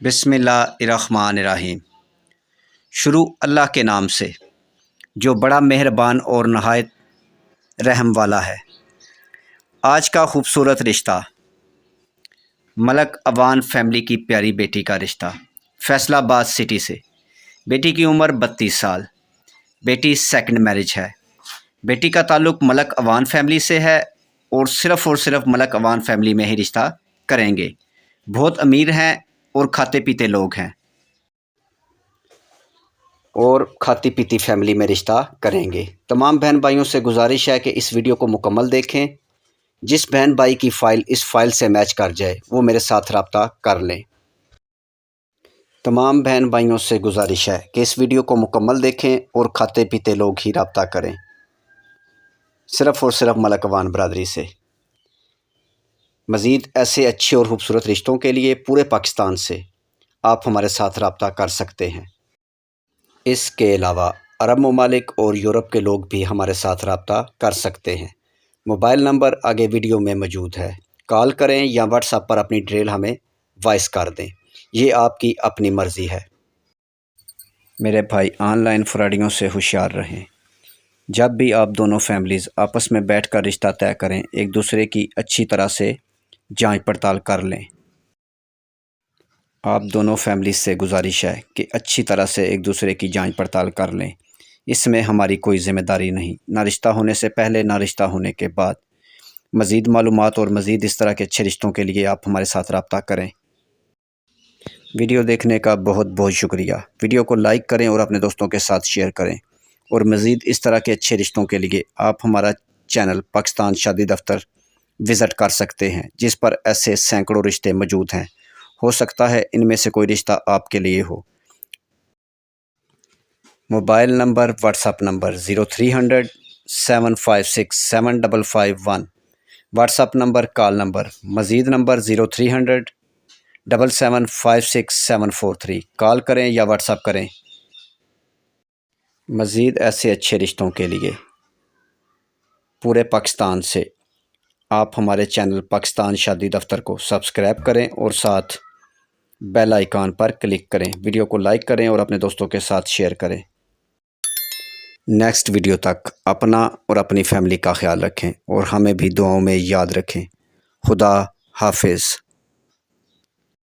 بسم اللہ الرحمن الرحیم۔ شروع اللہ کے نام سے جو بڑا مہربان اور نہایت رحم والا ہے۔ آج کا خوبصورت رشتہ، ملک عوان فیملی کی پیاری بیٹی کا رشتہ، فیصل آباد سٹی سے۔ بیٹی کی عمر 32 سال، بیٹی سیکنڈ میرج ہے۔ بیٹی کا تعلق ملک عوان فیملی سے ہے اور صرف ملک عوان فیملی میں ہی رشتہ کریں گے۔ بہت امیر ہیں اور کھاتے پیتے لوگ ہیں اور کھاتی پیتی فیملی میں رشتہ کریں گے۔ تمام بہن بھائیوں سے گزارش ہے کہ اس ویڈیو کو مکمل دیکھیں۔ جس بہن بھائی کی فائل اس فائل سے میچ کر جائے وہ میرے ساتھ رابطہ کر لیں۔ تمام بہن بھائیوں سے گزارش ہے کہ اس ویڈیو کو مکمل دیکھیں اور کھاتے پیتے لوگ ہی رابطہ کریں، صرف ملک عوان برادری سے۔ مزید ایسے اچھے اور خوبصورت رشتوں کے لیے پورے پاکستان سے آپ ہمارے ساتھ رابطہ کر سکتے ہیں۔ اس کے علاوہ عرب ممالک اور یورپ کے لوگ بھی ہمارے ساتھ رابطہ کر سکتے ہیں۔ موبائل نمبر آگے ویڈیو میں موجود ہے، کال کریں یا واٹس ایپ پر اپنی ڈیٹیل ہمیں وائس کر دیں، یہ آپ کی اپنی مرضی ہے۔ میرے بھائی آن لائن فراڈیوں سے ہوشیار رہیں۔ جب بھی آپ دونوں فیملیز آپس میں بیٹھ کر رشتہ طے کریں، ایک دوسرے کی اچھی طرح سے جانچ پڑتال کر لیں۔ آپ دونوں فیملیز سے گزارش ہے کہ اچھی طرح سے ایک دوسرے کی جانچ پڑتال کر لیں۔ اس میں ہماری کوئی ذمہ داری نہیں، نہ رشتہ ہونے سے پہلے نہ رشتہ ہونے کے بعد۔ مزید معلومات اور مزید اس طرح کے اچھے رشتوں کے لیے آپ ہمارے ساتھ رابطہ کریں۔ ویڈیو دیکھنے کا بہت بہت شکریہ۔ ویڈیو کو لائک کریں اور اپنے دوستوں کے ساتھ شیئر کریں، اور مزید اس طرح کے اچھے رشتوں کے لیے آپ ہمارا چینل پاکستان شادی دفتر وزٹ کر سکتے ہیں، جس پر ایسے سینکڑوں رشتے موجود ہیں۔ ہو سکتا ہے ان میں سے کوئی رشتہ آپ کے لیے ہو۔ Mobile number WhatsApp number 0300 756 7551، WhatsApp number call number, مزید نمبر 0300 775 743، کال کریں یا واٹس ایپ کریں۔ مزید ایسے اچھے رشتوں کے لیے پورے پاکستان سے آپ ہمارے چینل پاکستان شادی دفتر کو سبسکرائب کریں اور ساتھ بیل آئیکن پر کلک کریں۔ ویڈیو کو لائک کریں اور اپنے دوستوں کے ساتھ شیئر کریں۔ نیکسٹ ویڈیو تک اپنا اور اپنی فیملی کا خیال رکھیں اور ہمیں بھی دعاؤں میں یاد رکھیں۔ خدا حافظ۔